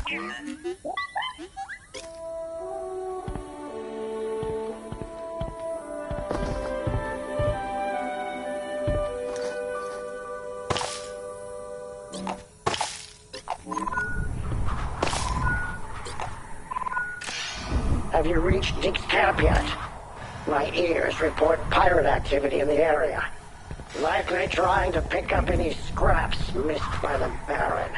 Have you reached Dick's camp yet? My ears report pirate activity in the area. Likely trying to pick up any scraps missed by the Baron.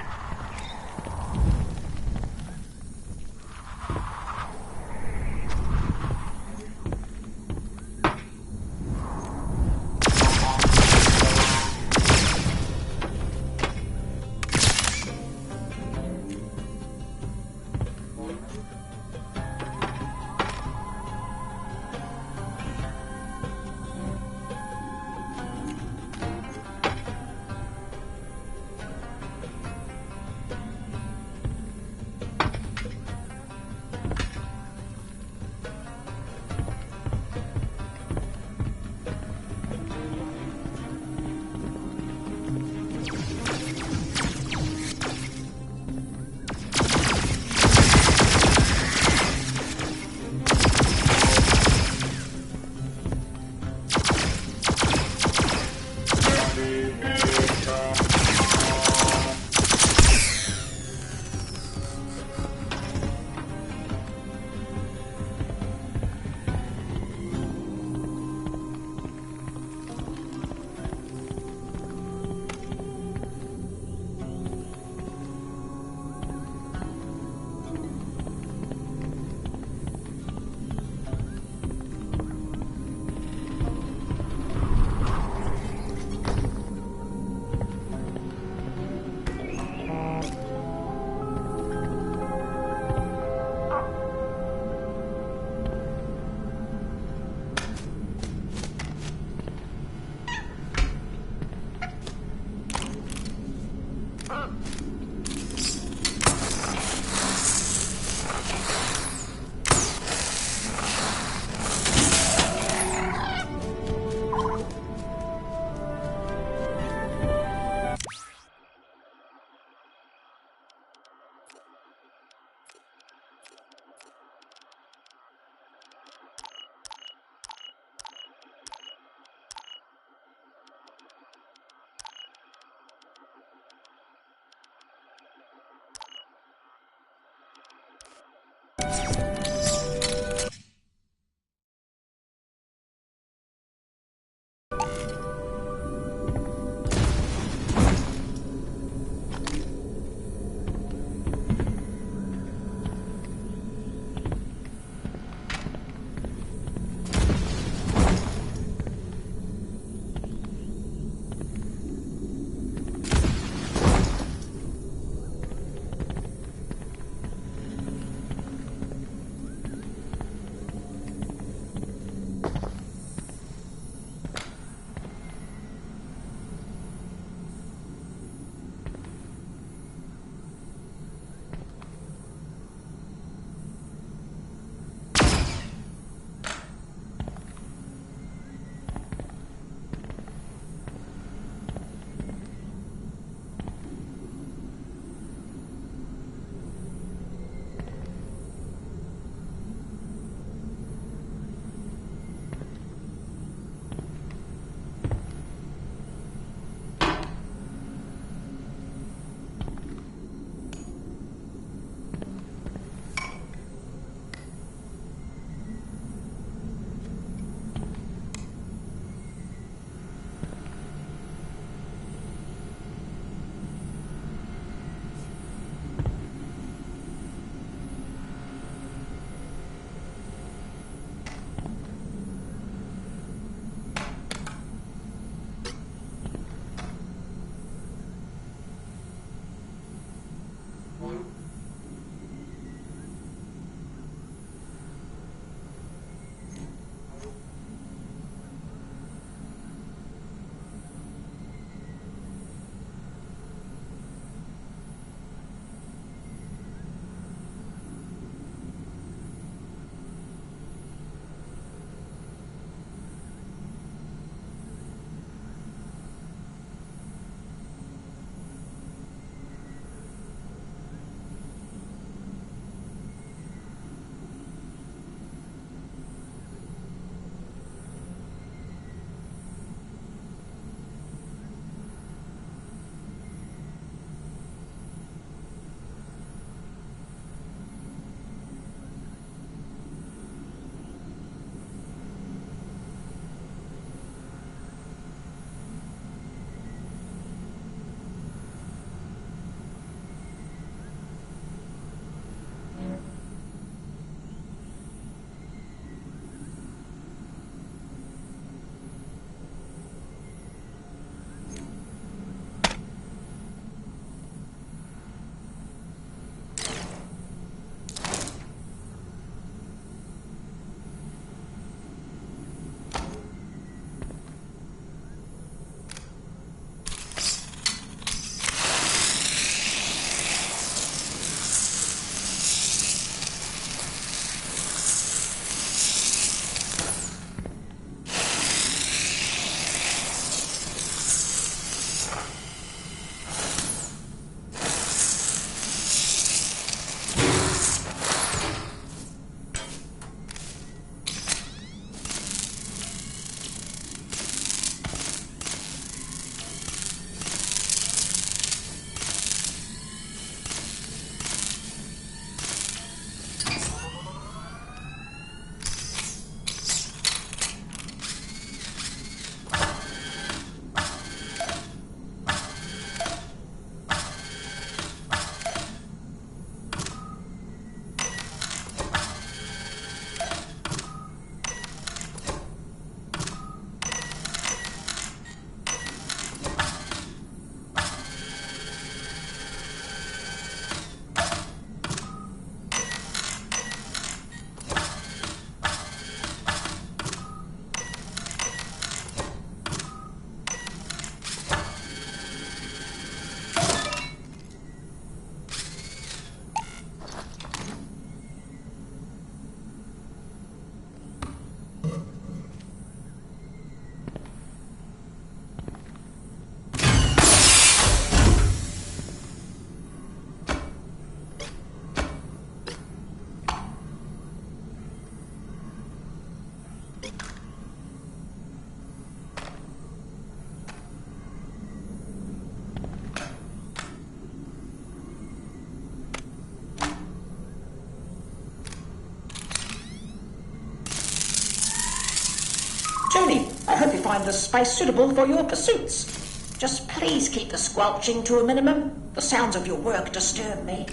find the space suitable for your pursuits. Just please keep the squelching to a minimum. The sounds of your work disturb me.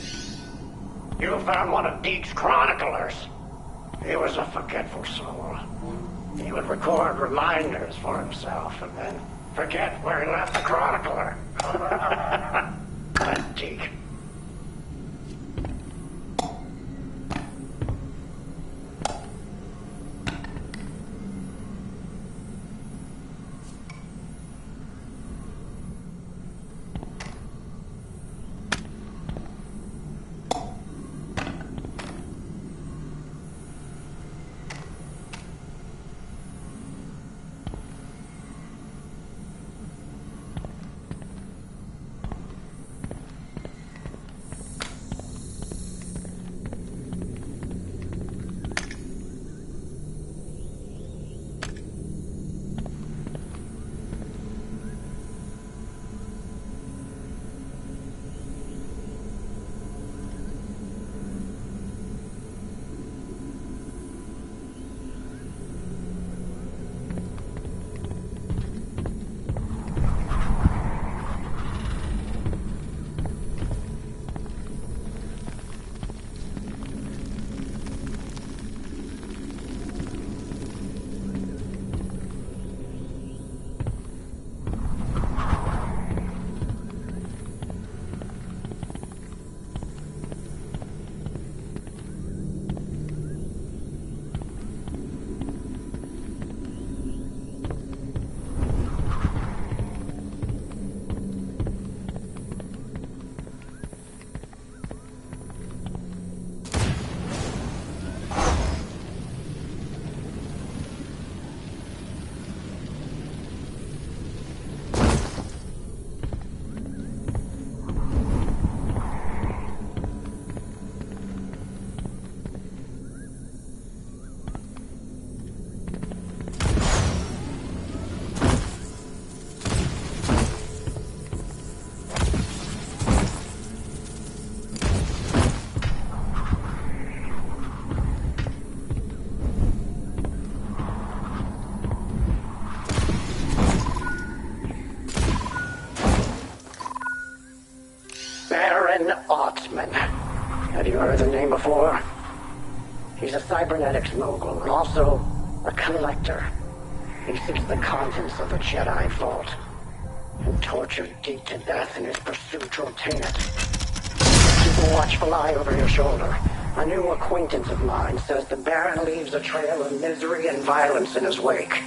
You found one of Deke's chroniclers. He was a forgetful soul. He would record reminders for himself and then forget where he left the chronicler. That Deke. Have you heard the name before? He's a cybernetics mogul and also a collector. He seeks the contents of the Jedi Vault and tortured Deke to death in his pursuit to obtain it. Keep a watchful eye over your shoulder. A new acquaintance of mine says the Baron leaves a trail of misery and violence in his wake.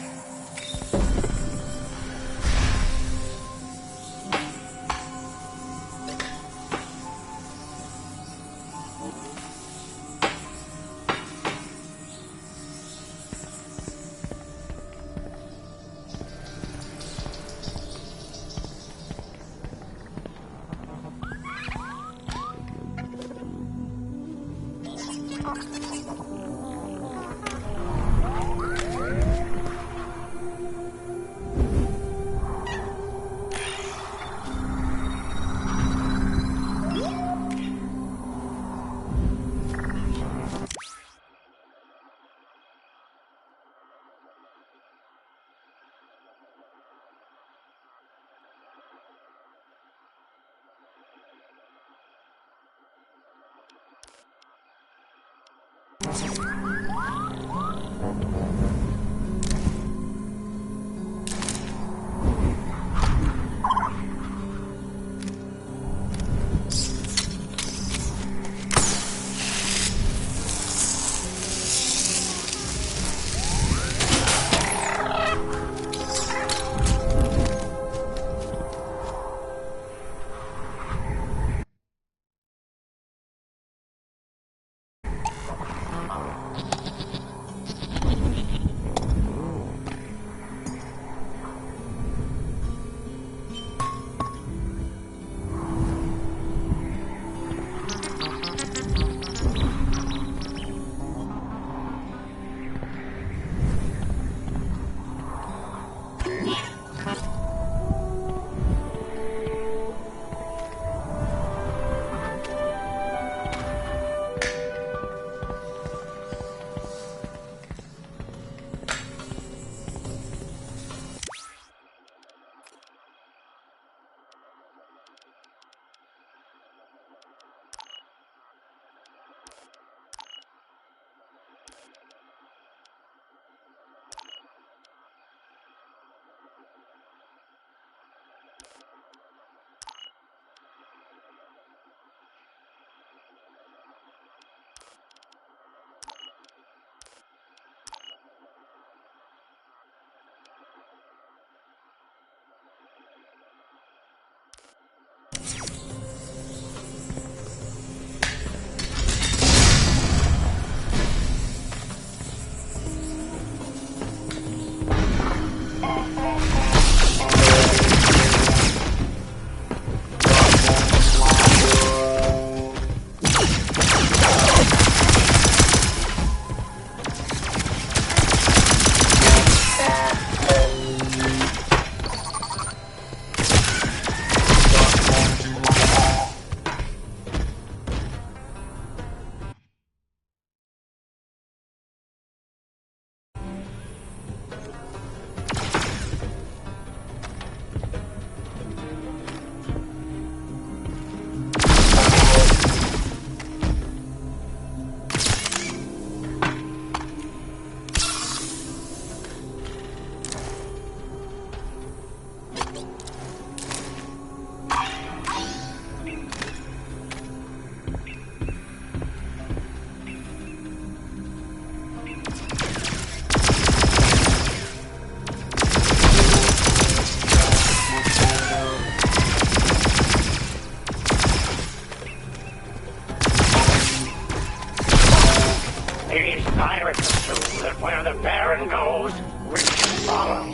Pirates assume that where the Baron goes, we should follow.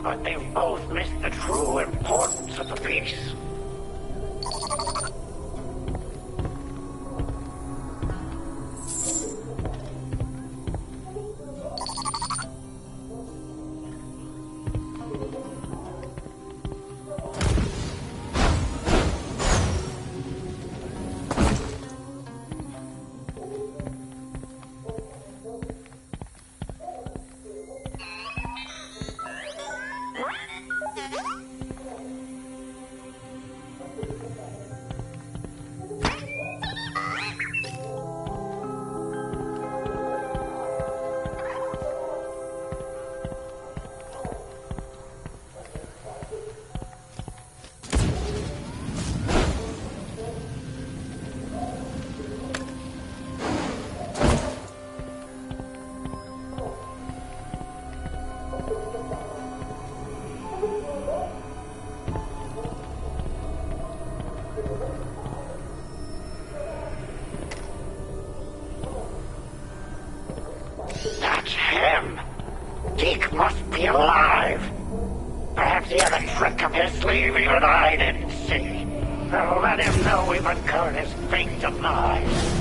But they've both missed the true importance of the piece. That's him. Deke must be alive. Perhaps he had a trick up his sleeve even I didn't see. I'll let him know we've uncovered his fake demise.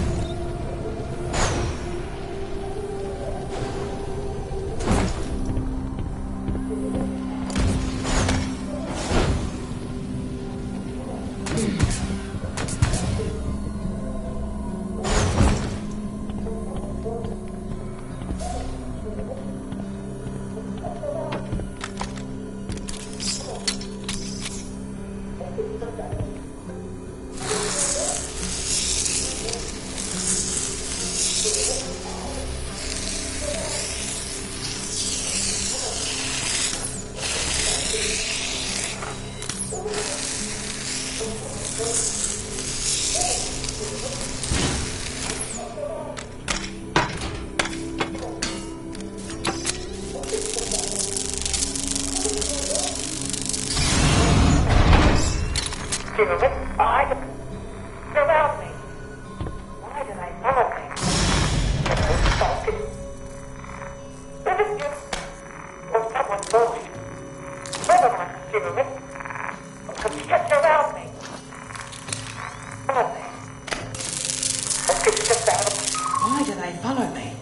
Why do they follow me?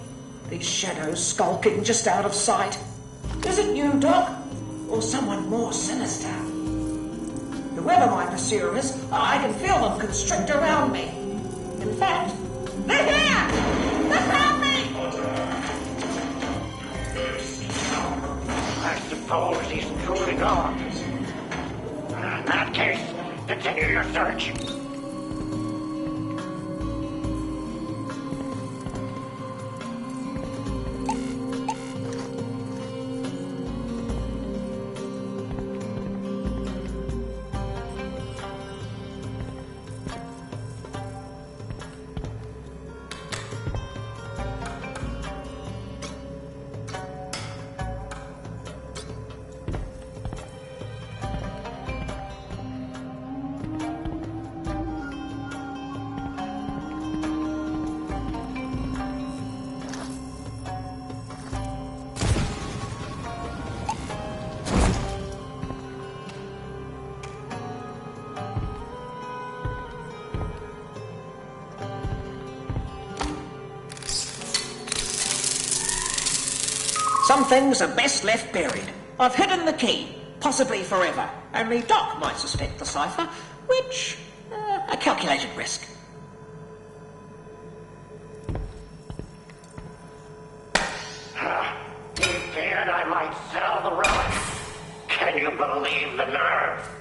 These shadows skulking just out of sight. Is it you, Doc? Or someone more sinister? Whoever my pursuer is, I can feel them constrict around me. In fact, they're here! They found me! I suppose he's truly gone. In that case, continue your search. Some things are best left buried. I've hidden the key, possibly forever. Only Doc might suspect the cipher, which, a calculated risk. He feared I might sell the relic. Can you believe the nerve?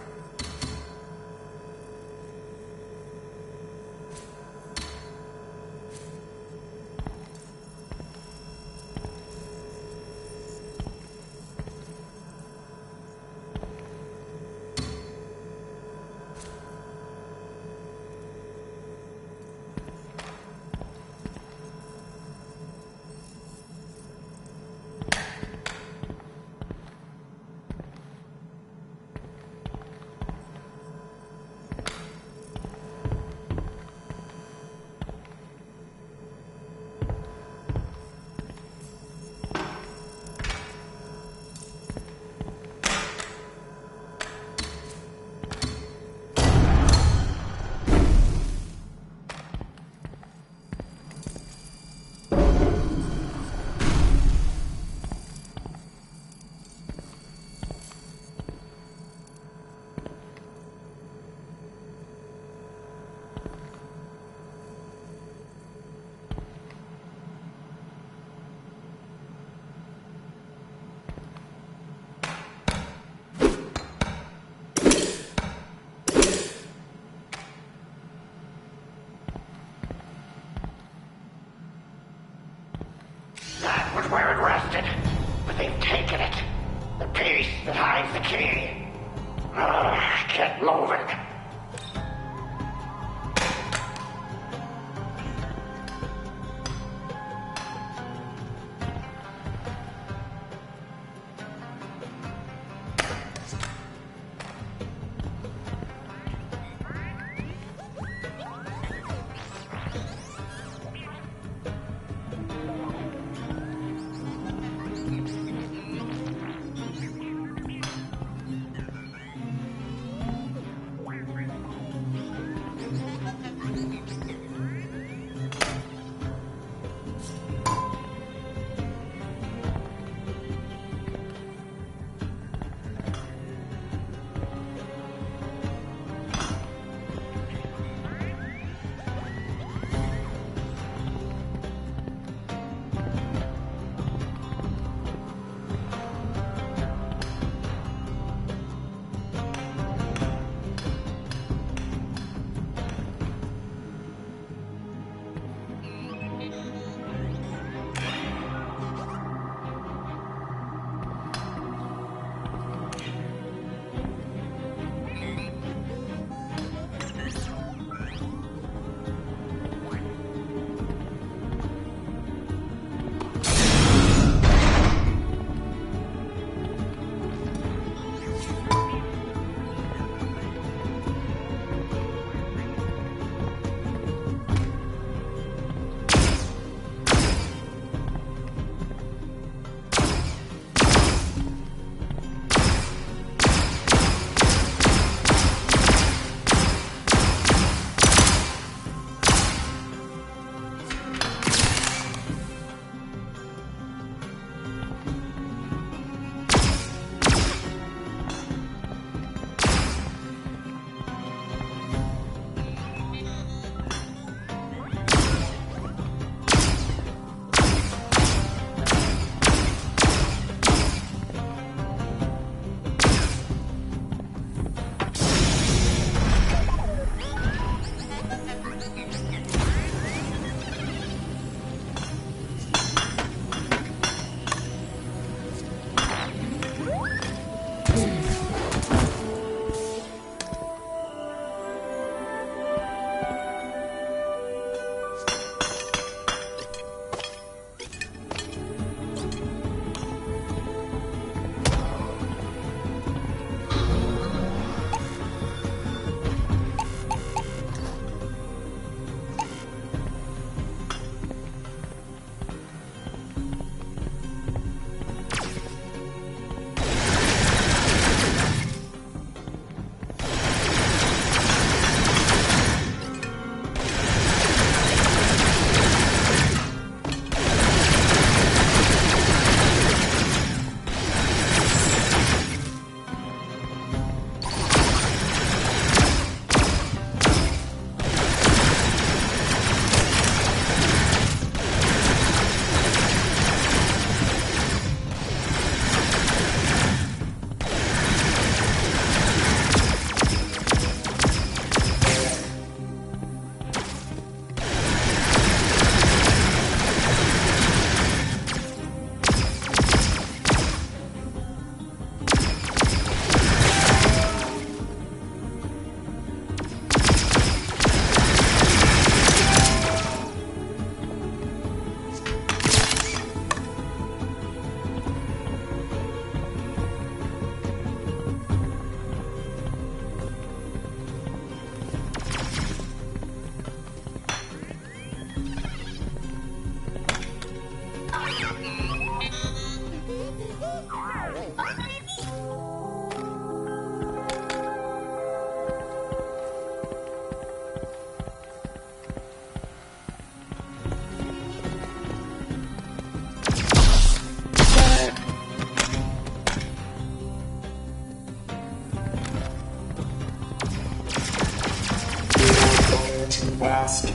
too fast.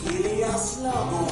Kilias Lago.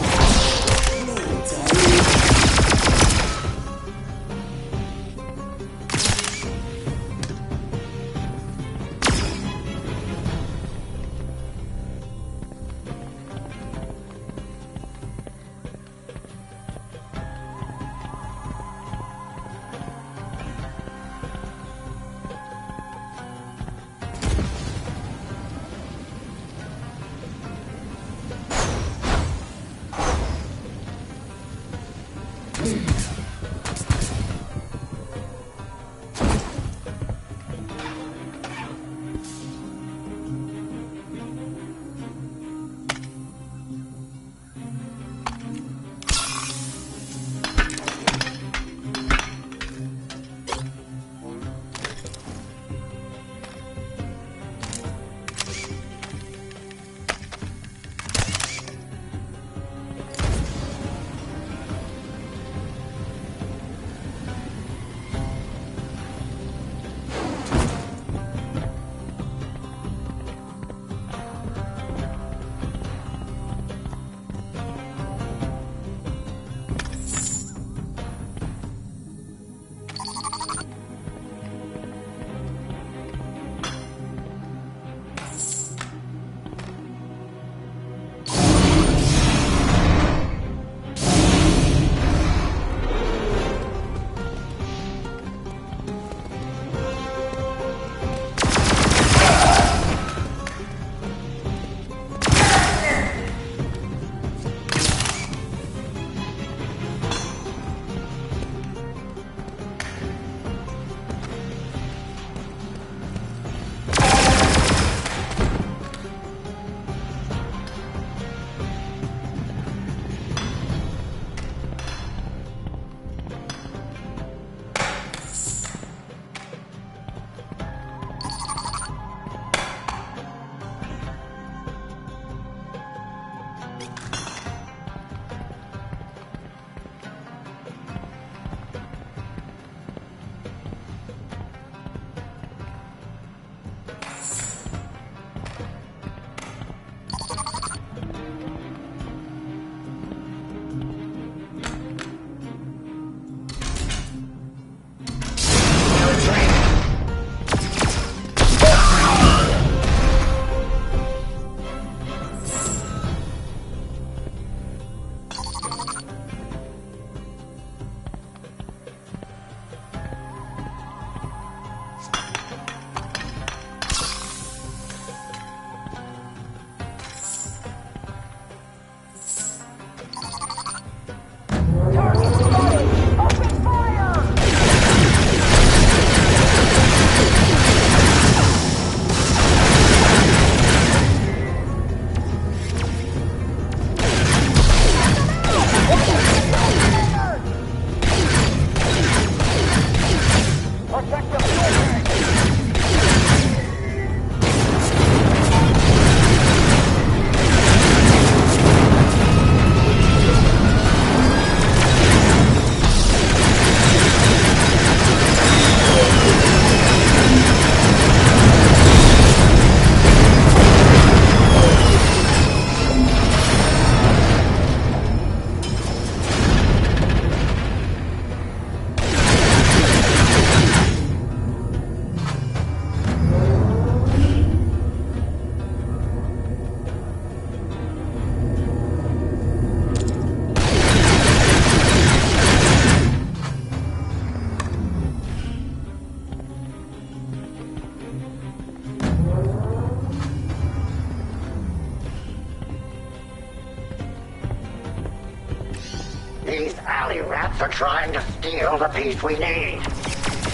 These alley rats are trying to steal the piece we need.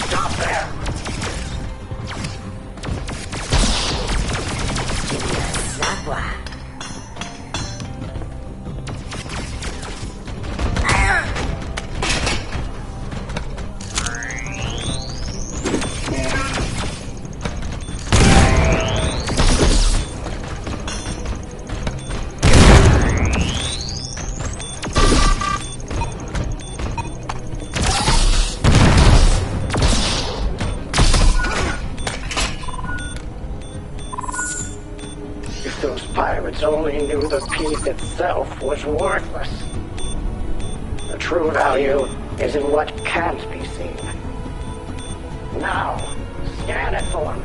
Stop them! Zapwa. pirates only knew the piece itself was worthless. The true value is in what can't be seen. Now, scan it for me.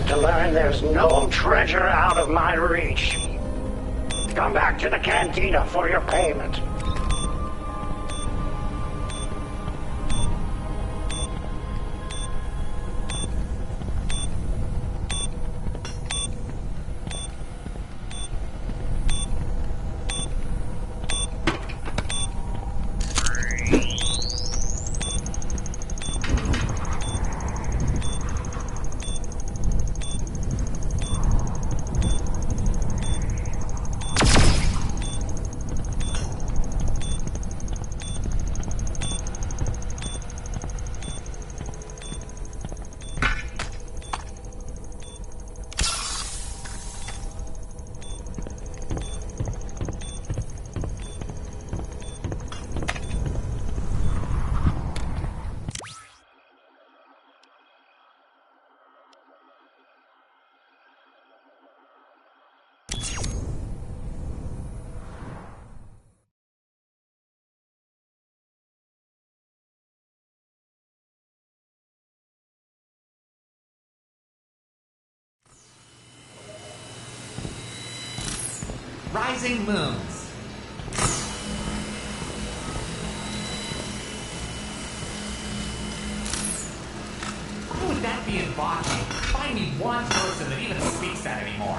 To learn there's no treasure out of my reach. Come back to the cantina for your payment. Rising moons. Who would that be in Botany? Find me one person that even speaks that anymore.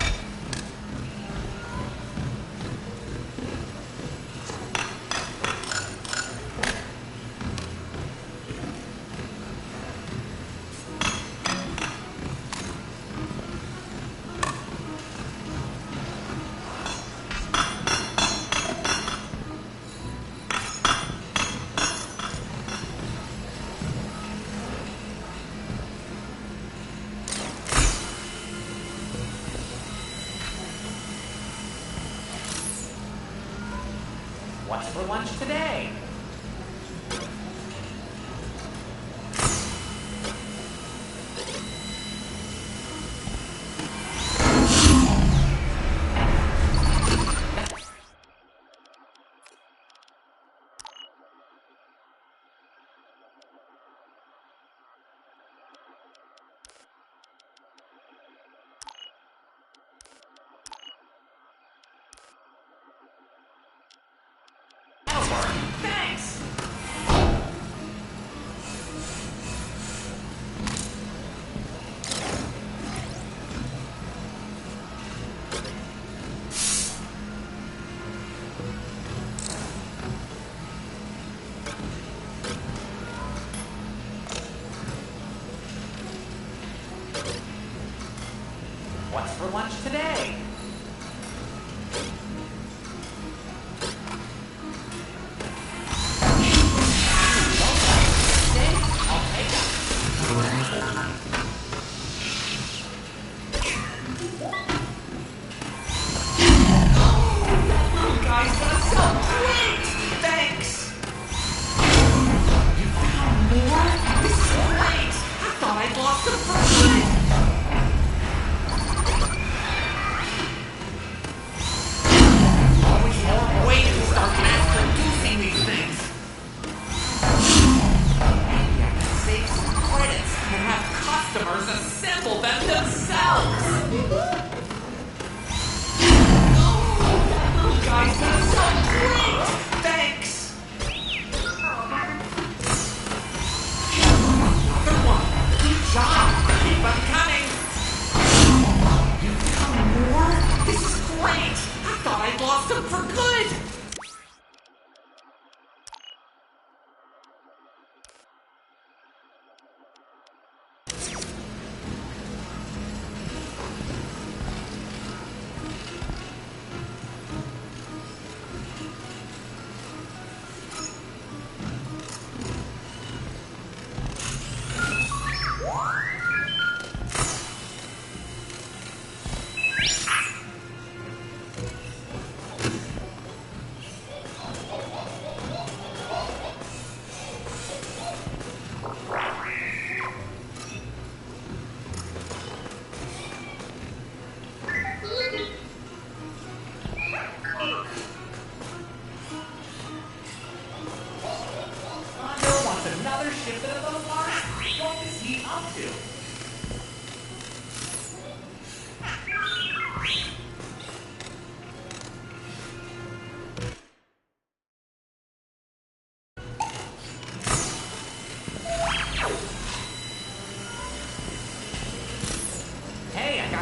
What's for lunch today? customer! Thanks! What's for lunch today?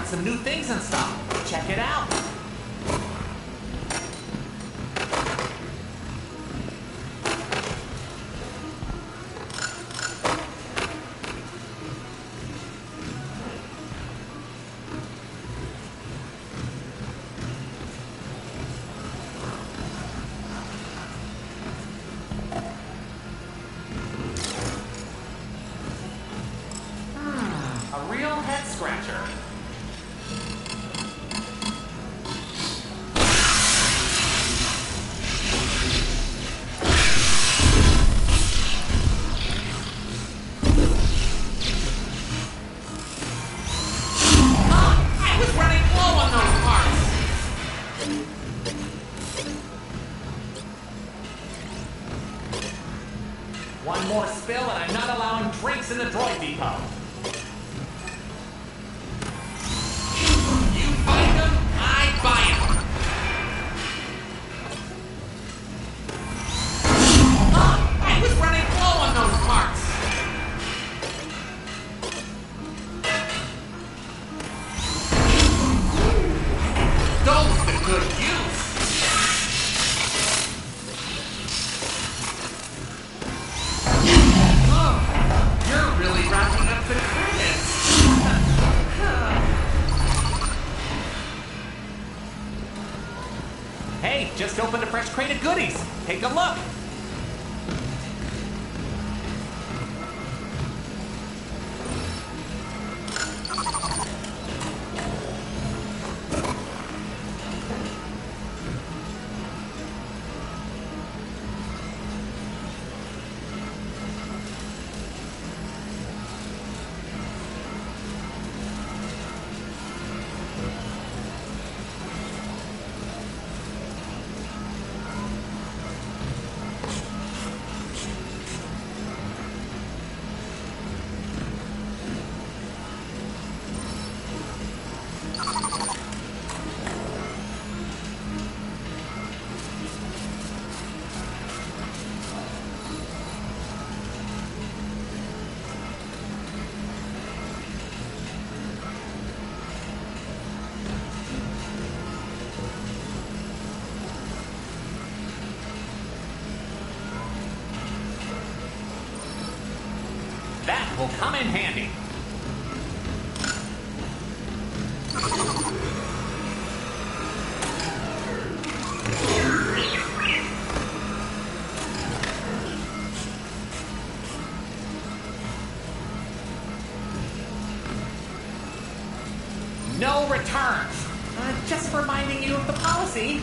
Some new things and stuff. Check it out. A real head scratcher. One more spill and I'm not allowing drinks in the droid depot. You find them, I buy them. I was running low on those parts. Those the good use. Hey, just opened a fresh crate of goodies. Take a look. will come in handy. No returns. Just reminding you of the policy.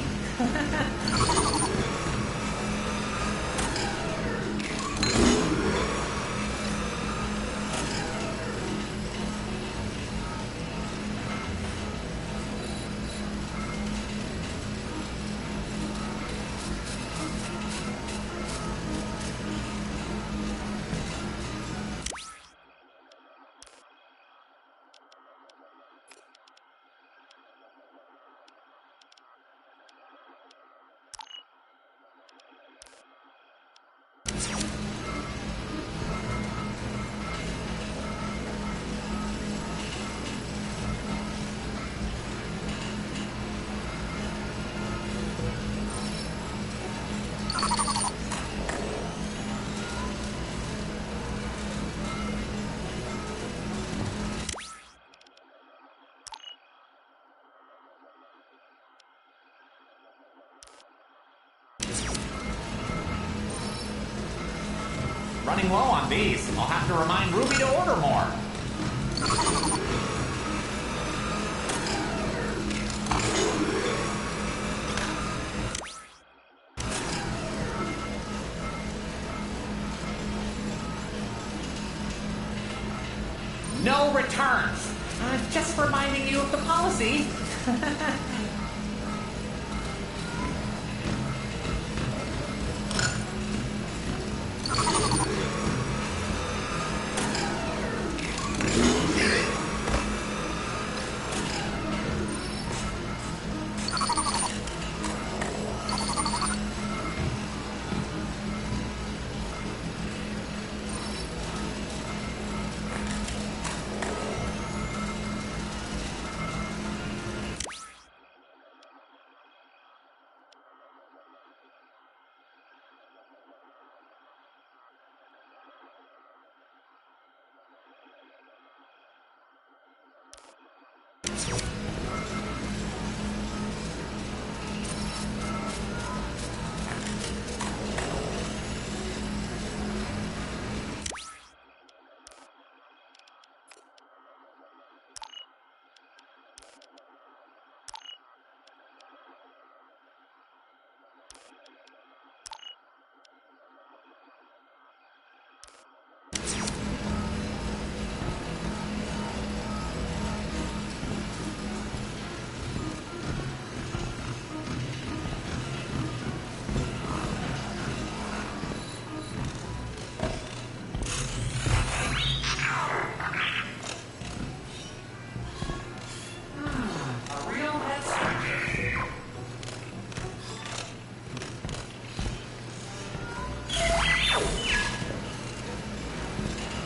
Running low on these. I'll have to remind Ruby to order more. No returns. Just reminding you of the policy.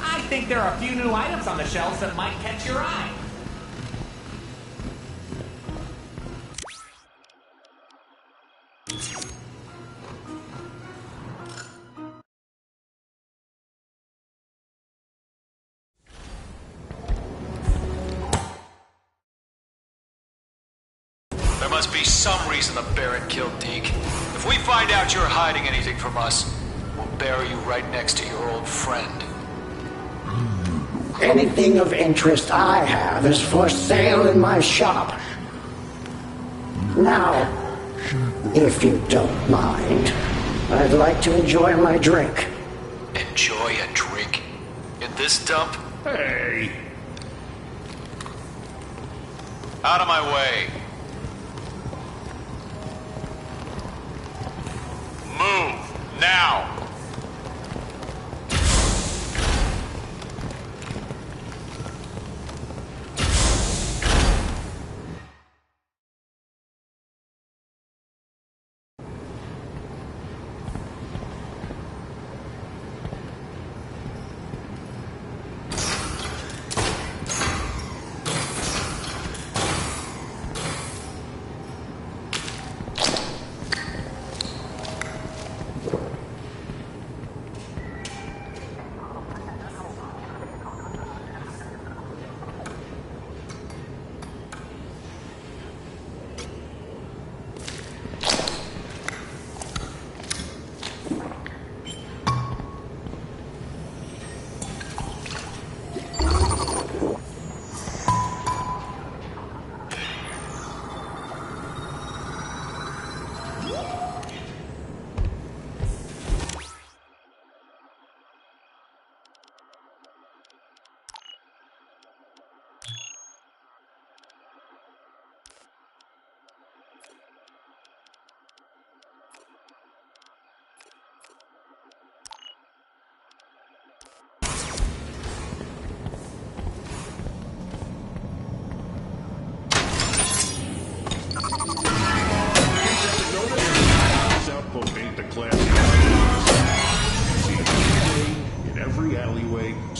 I think there are a few new items on the shelves that might catch your eye. There must be some reason the Baron killed Deke. If we find out you're hiding anything from us, we'll bury you right next to your old friend. Anything of interest I have is for sale in my shop. Now, if you don't mind, I'd like to enjoy my drink. Enjoy a drink? In this dump? Hey! Out of my way. Move, now!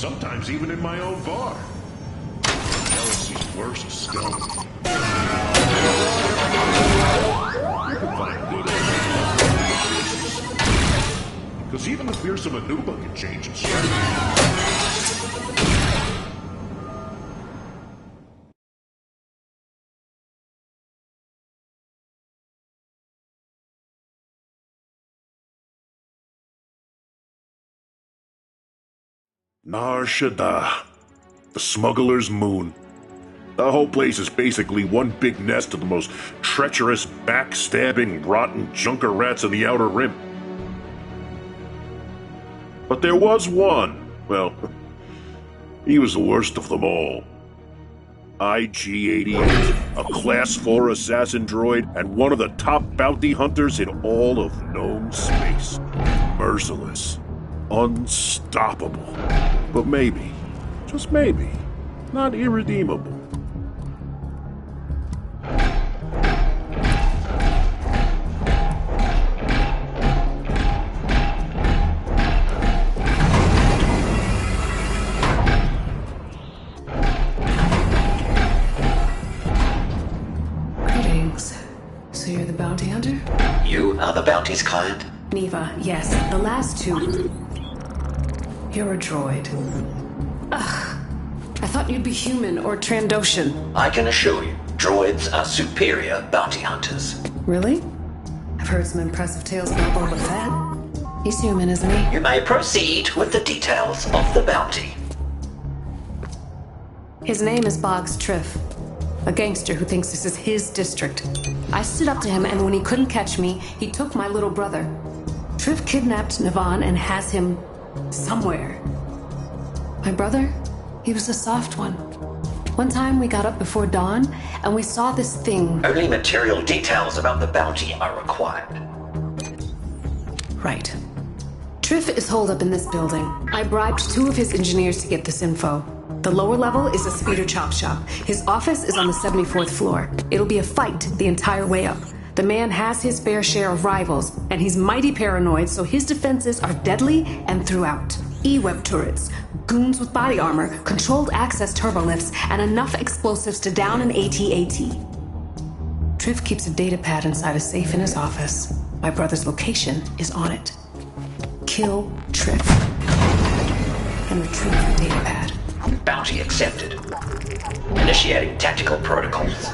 sometimes even in my own bar. Galaxy's worst scum. You can find good because even the fearsome Anuba can change his strategy. Nar Shaddaa, the smuggler's moon. The whole place is basically one big nest of the most treacherous, backstabbing, rotten junker rats in the Outer Rim. But there was one. Well, he was the worst of them all. IG-88, a Class 4 assassin droid and one of the top bounty hunters in all of known space. Merciless. Unstoppable. But maybe, just maybe, not irredeemable. Greetings. So you're the bounty hunter? You are the bounty's client? Neva, yes. The last two. You're a droid. Ugh. I thought you'd be human or Trandoshan. I can assure you, droids are superior bounty hunters. Really? I've heard some impressive tales about Boba Fett. He's human, isn't he? You may proceed with the details of the bounty. His name is Boggs Triff, a gangster who thinks this is his district. I stood up to him, and when he couldn't catch me, he took my little brother. Triff kidnapped Navan and has him somewhere. My brother, he was a soft one. One time we got up before dawn, and we saw this thing. Only material details about the bounty are required. Right. Triff is holed up in this building. I bribed 2 of his engineers to get this info. The lower level is a speeder chop shop. His office is on the 74th floor. It'll be a fight the entire way up. The man has his fair share of rivals, and he's mighty paranoid, so his defenses are deadly and throughout. E-web turrets, goons with body armor, controlled access turbolifts, and enough explosives to down an AT-AT. Triff keeps a data pad inside a safe in his office. My brother's location is on it. Kill Triff and retrieve the data pad. Bounty accepted. Initiating tactical protocols.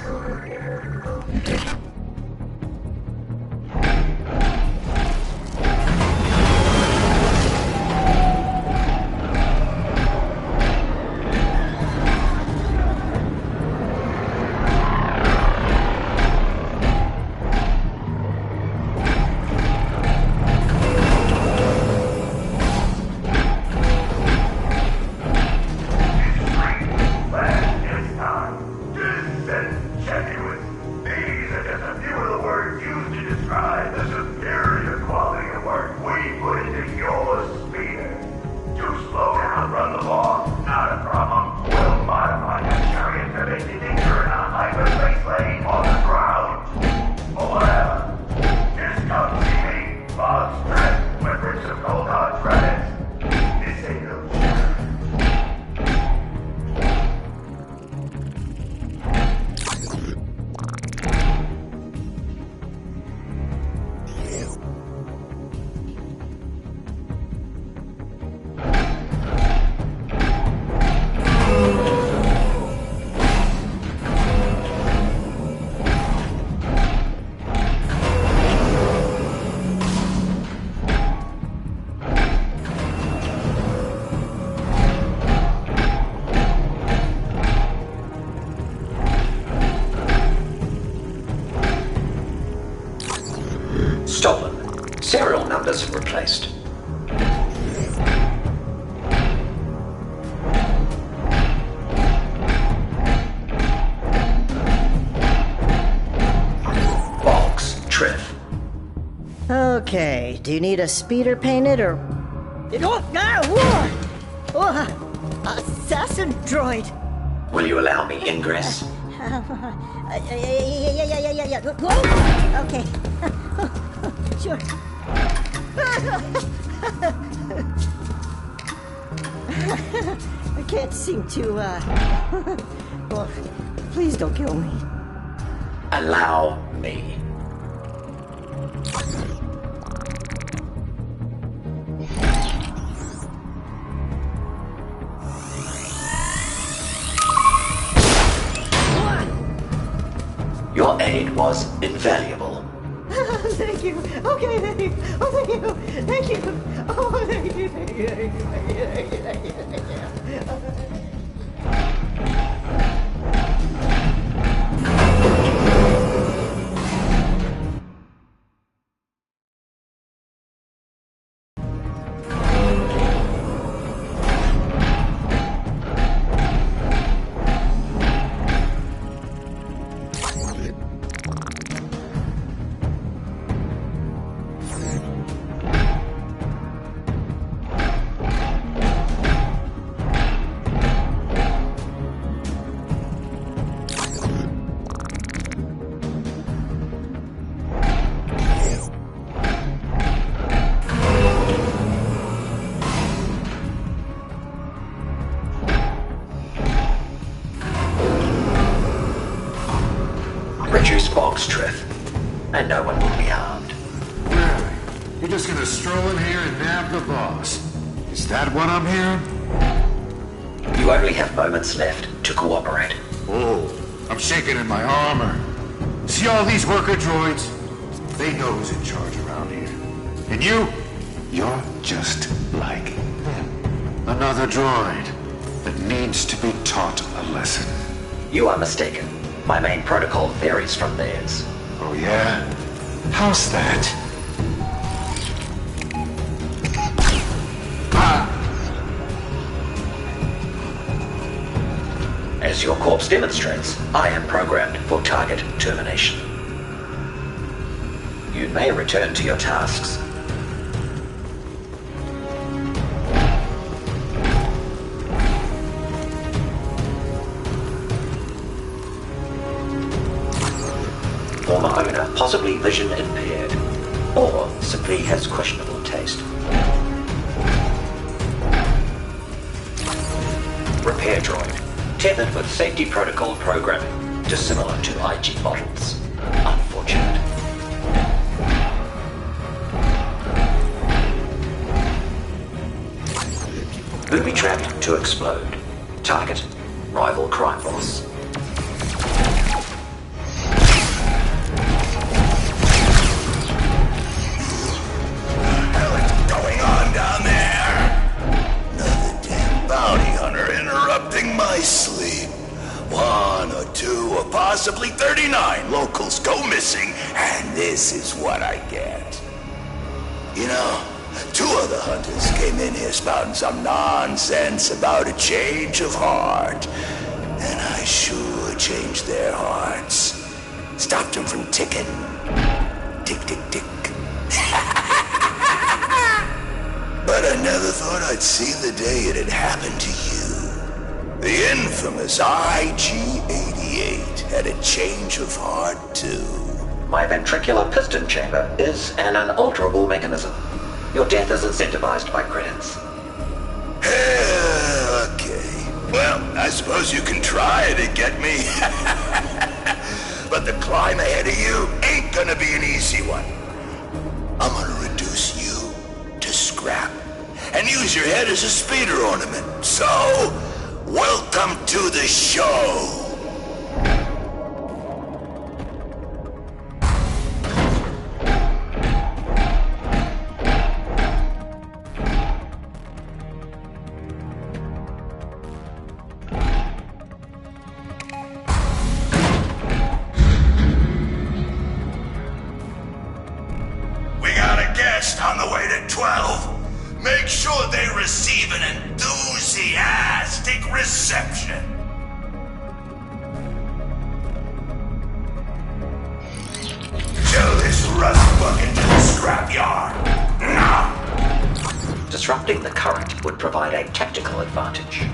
Stolen. Serial numbers replaced. Boggs Triff. Okay, do you need a speeder painted or... Assassin droid! Will you allow me ingress? Yeah. Okay. Sure. I can't seem to, well, please don't kill me. Allow me. Your aid was invaluable. Thank you. Okay, thank you. Oh, thank you. Thank you. Oh, thank you. Thank you. Thank you. Thank you. Thank you. Thank you. Thank you. Reduce Bogstreth, and no one will be harmed. Really? You're just gonna stroll in here and nab the boss? Is that what I'm hearing? You only have moments left to cooperate. Oh, I'm shaking in my armor. See all these worker droids? They know who's in charge around here. And you're just like them. Another droid that needs to be taught a lesson. You are mistaken. My main protocol varies from theirs. Oh yeah? How's that? As your corpse demonstrates, I am programmed for target termination. You may return to your tasks. Former owner possibly vision impaired, or simply has questionable taste. Repair droid, tethered with safety protocol programming, dissimilar to IG models. Unfortunate. Booby trapped to explode. Target, rival crime boss. My sleep. 1 or 2 or possibly 39 locals go missing, and this is what I get. You know, 2 of the hunters came in here spouting some nonsense about a change of heart, and I sure changed their hearts. Stopped them from ticking. Tick, tick, tick. But I never thought I'd see the day it had happened to you. The infamous IG-88 had a change of heart, too. My ventricular piston chamber is an unalterable mechanism. Your death is incentivized by credits. Okay. Well, I suppose you can try to get me. But the climb ahead of you ain't gonna be an easy one. I'm gonna reduce you to scrap and use your head as a speeder ornament. So, welcome to the show! We got a guest on the way to 12. Make sure they receive an enthusiastic reception. Show this rust bucket to the scrapyard. Now! Disrupting the current would provide a tactical advantage.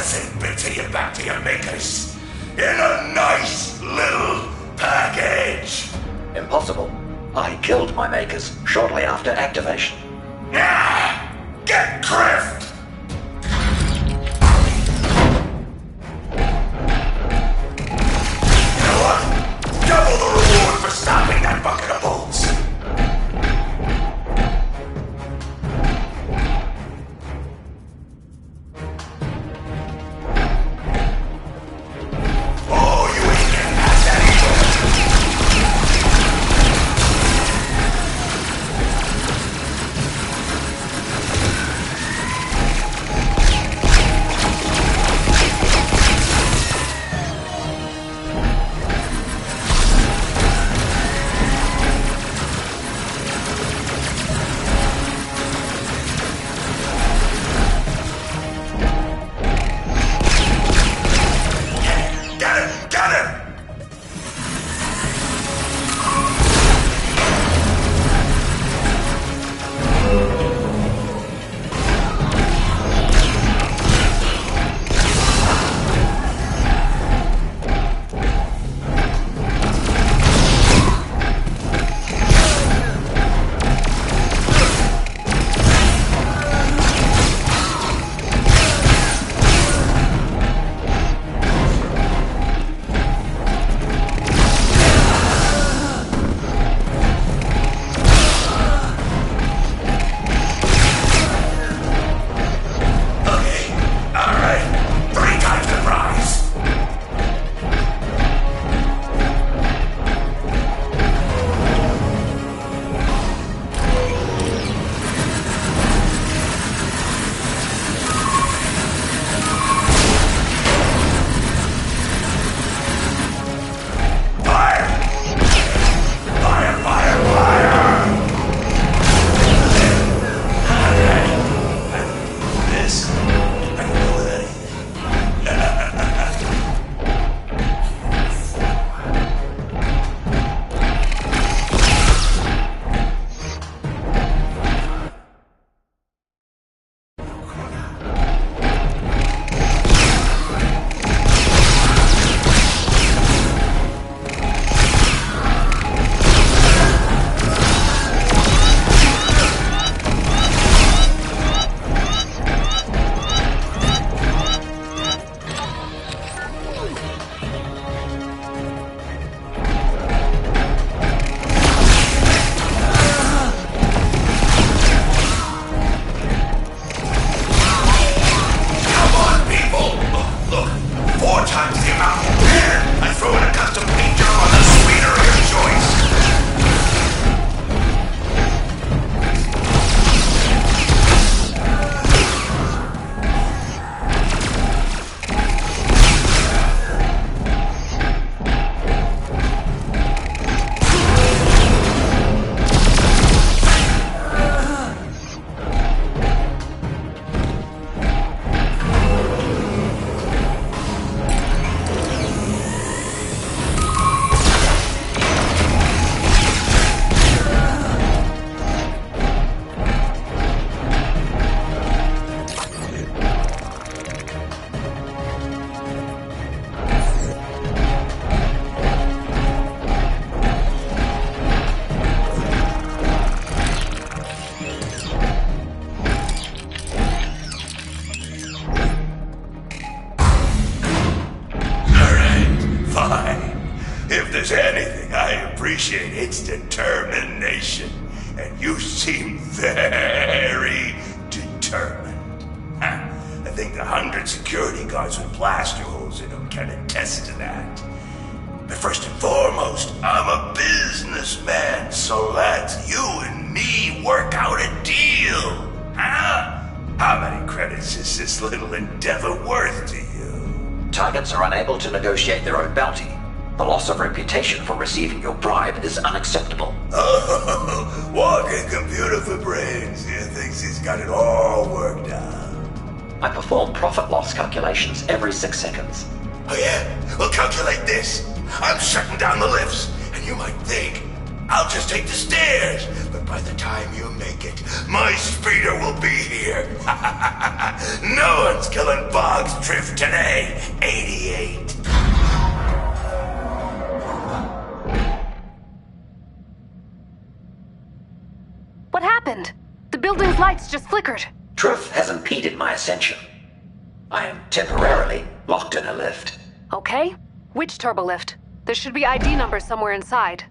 to send bits of you back to your makers. In a nice little package. Impossible. I killed my makers shortly after activation. Yeah! Get Griff! You know what? Double the reward for stopping that bucket of bolts. Oh, you ain't getting past that either. Get him! Get him! Okay, alright. 3 times the prize. Fire! Fire, fire, fire! This, I don't know anything. Come on, people! Look, 4 times the amount. Here, I throw in a custom paint job on the sweeter of your choice. Fine. If there's anything I appreciate, it's determination. And you seem very determined. I think the 100 security guards with blaster holes in them can attest to that. But first and foremost, I'm a businessman, so let's you and me work out a deal. Huh? How many credits is this little endeavor worth to you? Targets are unable to negotiate their own bounty. The loss of reputation for receiving your bribe is unacceptable. Oh, walking computer for brains. He thinks he's got it all worked out. I perform profit-loss calculations every 6 seconds. Oh yeah? Well, calculate this. I'm shutting down the lifts, and you might think I'll just take the stairs. But by the time you make it, my speeder will be here. No one's killing Boggs Drift today. 88. What happened? The building's lights just flickered. Truth has impeded my ascension. I am temporarily locked in a lift. Okay. Which turbolift? There should be ID numbers somewhere inside.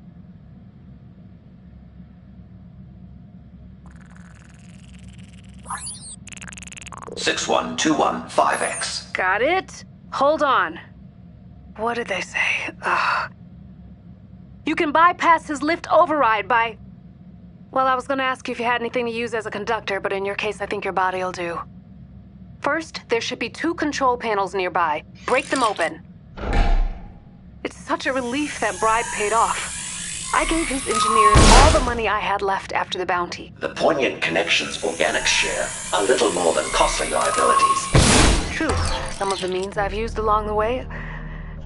(61215X). Got it? Hold on. What did they say? You can bypass his lift override by... Well, I was gonna ask you if you had anything to use as a conductor, but in your case, I think your body'll do. First, there should be 2 control panels nearby. Break them open. It's such a relief that bribe paid off. I gave his engineers all the money I had left after the bounty. The Poignant Connections organics share a little more than costly liabilities. True. Some of the means I've used along the way,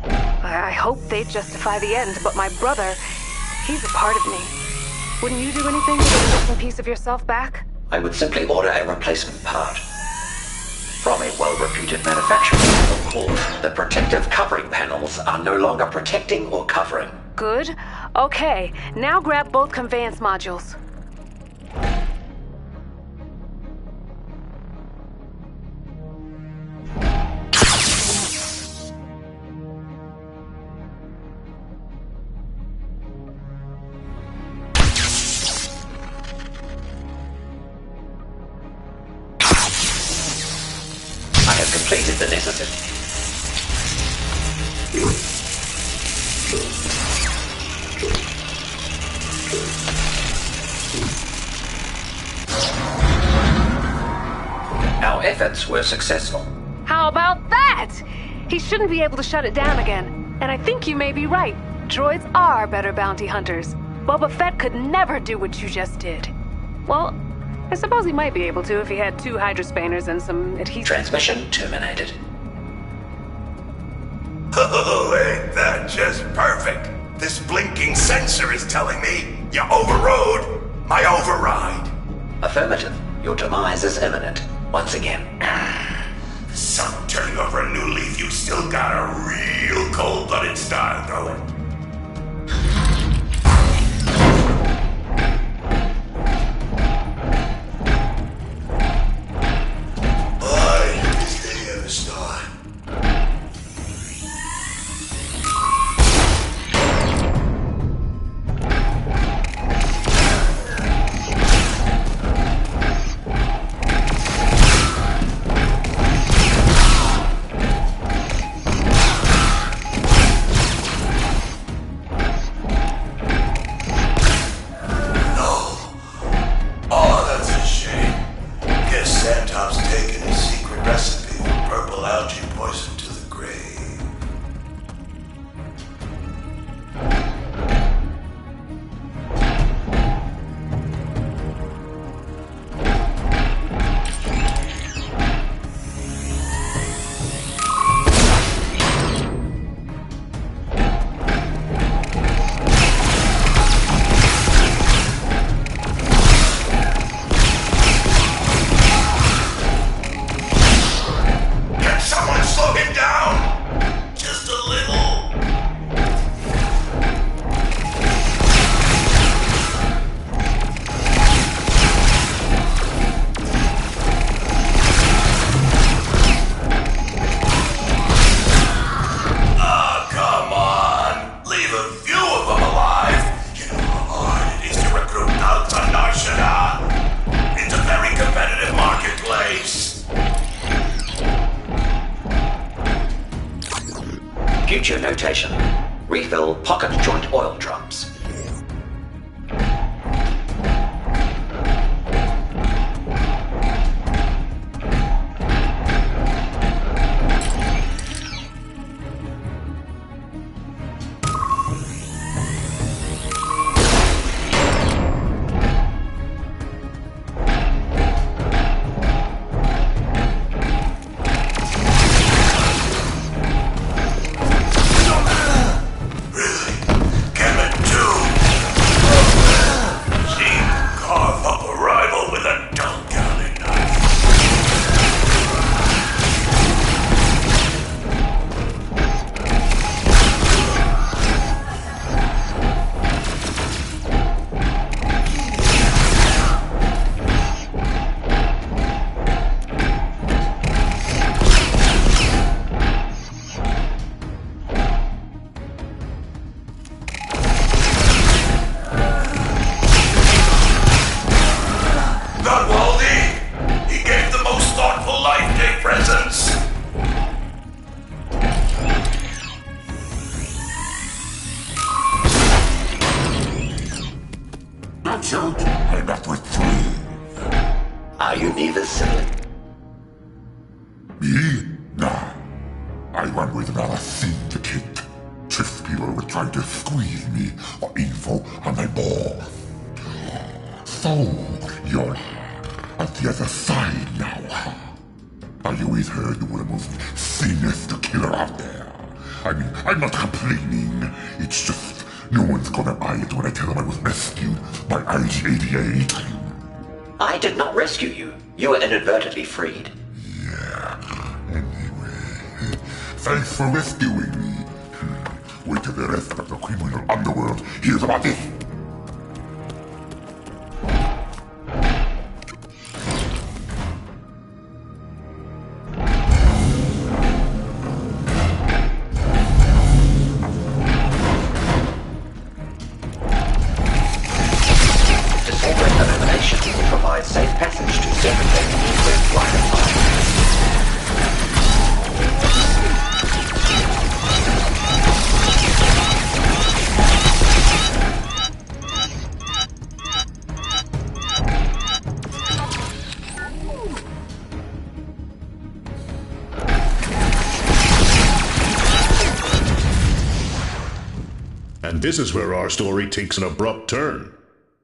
I hope they justify the end, but my brother, he's a part of me. Wouldn't you do anything to get a missing piece of yourself back? I would simply order a replacement part. From a well-reputed manufacturer. Of course, the protective covering panels are no longer protecting or covering. Good. Okay, now grab both conveyance modules. I have completed the necessary. Our efforts were successful. How about that? He shouldn't be able to shut it down again. And I think you may be right. Droids are better bounty hunters. Boba Fett could never do what you just did. Well, I suppose he might be able to if he had 2 hydrospanners and some adhesive. Transmission terminated. Oh, ain't that just perfect? This blinking sensor is telling me you overrode my override. Affirmative. Your demise is imminent. Once again. Some turning over a new leaf, you still got a real cold-blooded style going. Future notation. Refill pocket joint oil drops. Too killed, I'm left with 3. Are you neither sibling? Me? Nah. I run with another thing to kid. Just people were trying to squeeze me for info on my boss. So, you're at the other side now, huh? I always heard you were the most sinister killer out there. I mean, I'm not complaining. It's just no one's gonna buy it when I tell them I was rescued by IG-88. I did not rescue you. You were inadvertently freed. Yeah, anyway. Thanks for rescuing me. Wait till the rest of the criminal underworld hears about this. Disabling illumination will provide safe passage to circumvent with line of fire. And this is where our story takes an abrupt turn.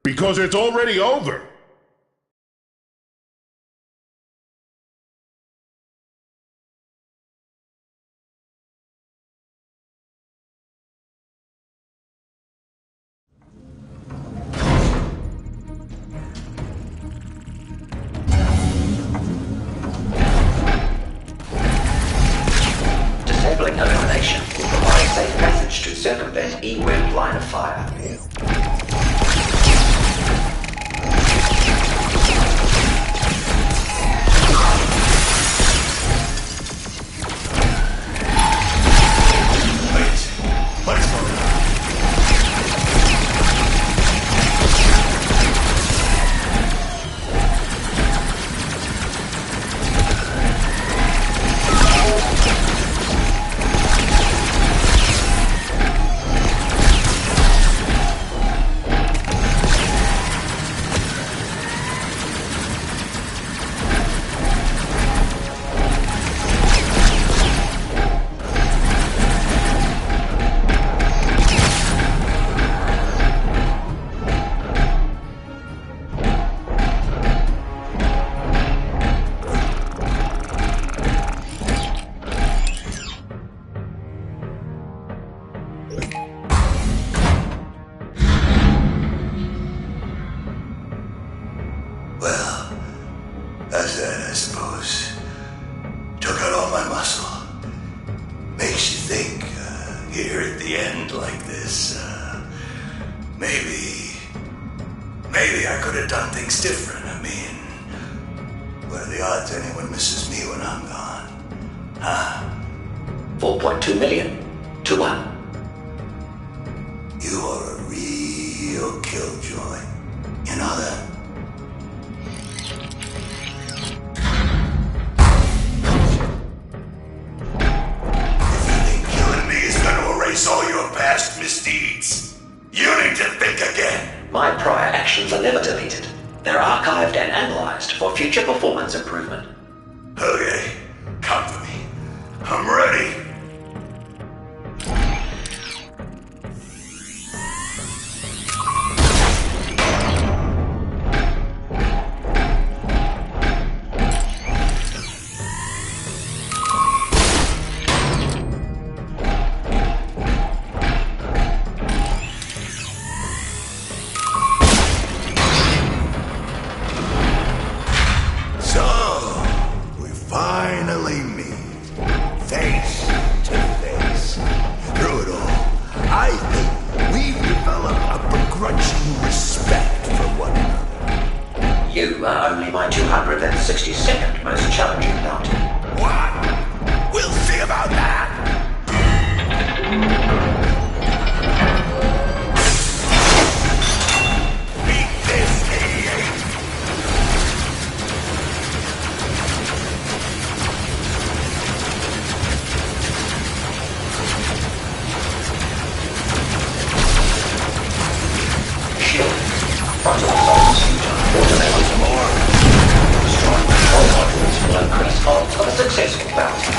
Because it's already over! Disabling illumination will provide safe passage to circumvent E-Web line of fire. Well, that's that, I suppose. Took out all my muscle. Makes you think, here at the end like this, maybe I could have done things different. I mean, what are the odds anyone misses me when I'm gone? Huh? 4.2 million to 1. You are a real killjoy. You know that? All your past misdeeds. You need to think again. My prior actions are never deleted. They're archived and analyzed for future performance improvement. Okay, come to me. I'm ready. Frontal assaults automatic more. Strong control modules will increase odds of a successful bounty.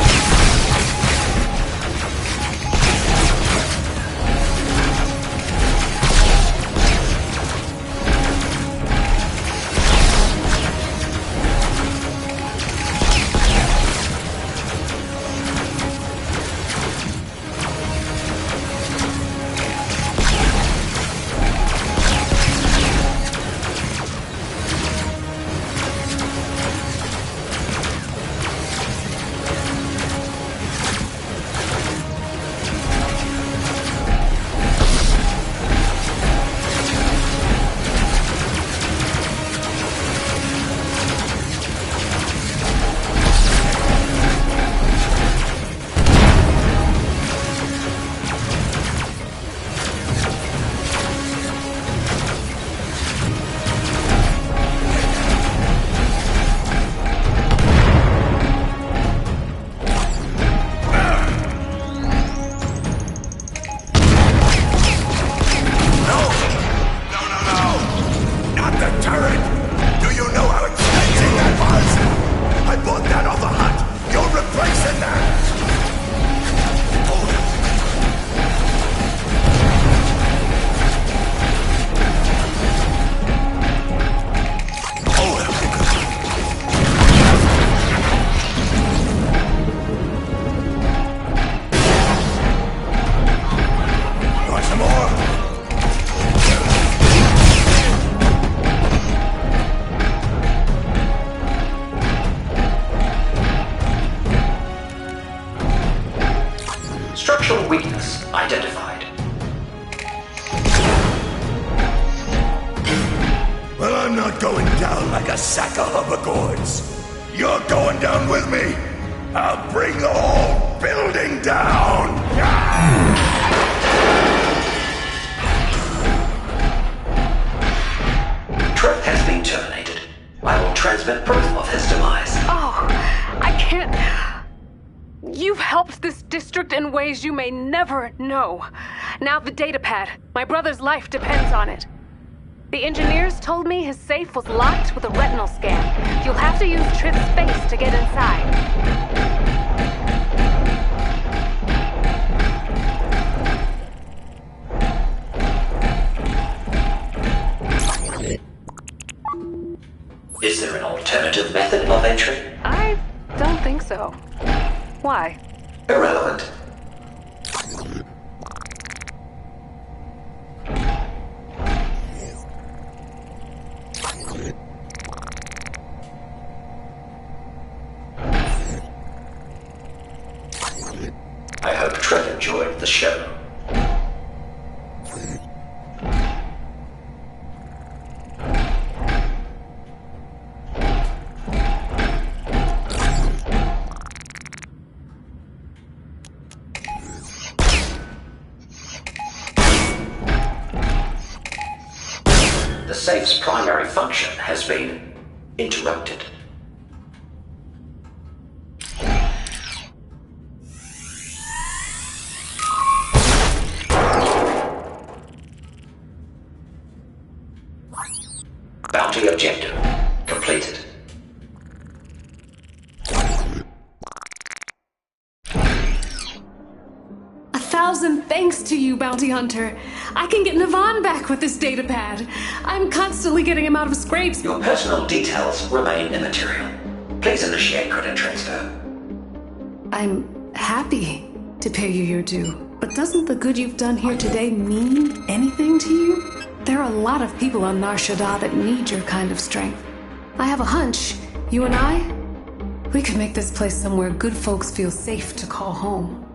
Structural weakness identified. Well, I'm not going down like a sack of hubbagourds. You're going down with me. I'll bring the whole building down. Trip has been terminated. I will transmit proof of his demise. Oh, I can't. You've helped this district in ways you may never know. Now the data pad. My brother's life depends on it. The engineers told me his safe was locked with a retinal scan. You'll have to use Tripp's face to get inside. Is there an alternative method of entry? I don't think so. Why? Irrelevant. I hope Trip enjoyed the show. The safe's primary function has been interrupted. Bounty objective completed. $1,000 thanks to you, Bounty Hunter. I can get Navan back with this data pad. I'm constantly getting him out of scrapes. Your personal details remain immaterial. Please initiate credit transfer. I'm happy to pay you your due, but doesn't the good you've done here today mean anything to you? There are a lot of people on Nar Shaddaa that need your kind of strength. I have a hunch, you and I, we could make this place somewhere good folks feel safe to call home.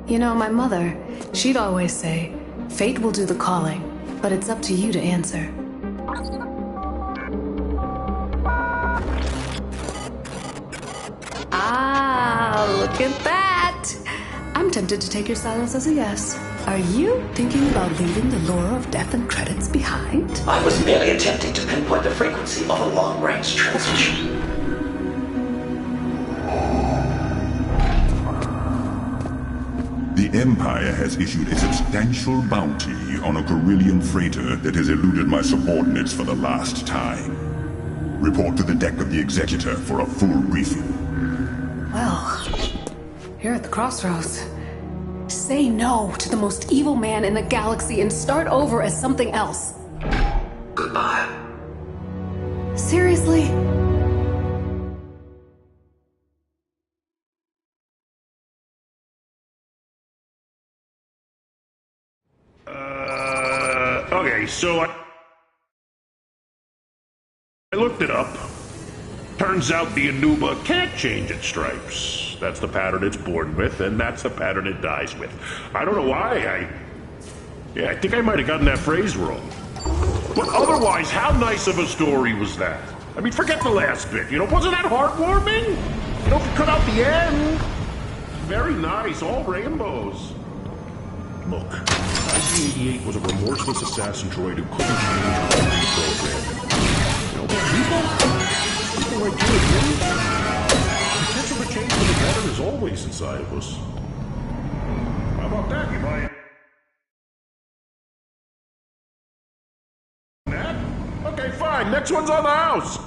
You know, my mother, she'd always say, fate will do the calling, but it's up to you to answer. Ah, look at that! I'm tempted to take your silence as a yes. Are you thinking about leaving the lure of death and credits behind? I was merely attempting to pinpoint the frequency of a long-range transmission. The Empire has issued a substantial bounty on a Carillion freighter that has eluded my subordinates for the last time. Report to the deck of the Executor for a full briefing. Well, here at the crossroads, say no to the most evil man in the galaxy and start over as something else. Goodbye. Seriously? Okay, so I looked it up. Turns out the Anuba can't change its stripes. That's the pattern it's born with, and that's the pattern it dies with. I don't know why. I think I might have gotten that phrase wrong. But otherwise, how nice of a story was that? I mean, forget the last bit, wasn't that heartwarming? If you cut out the end. Very nice, all rainbows. Look, IG-88 was a remorseless assassin droid who couldn't change or reprogram. People like you and me, the potential to change for the better is always inside of us. How about that, you buy it? Okay, fine. Next one's on the house.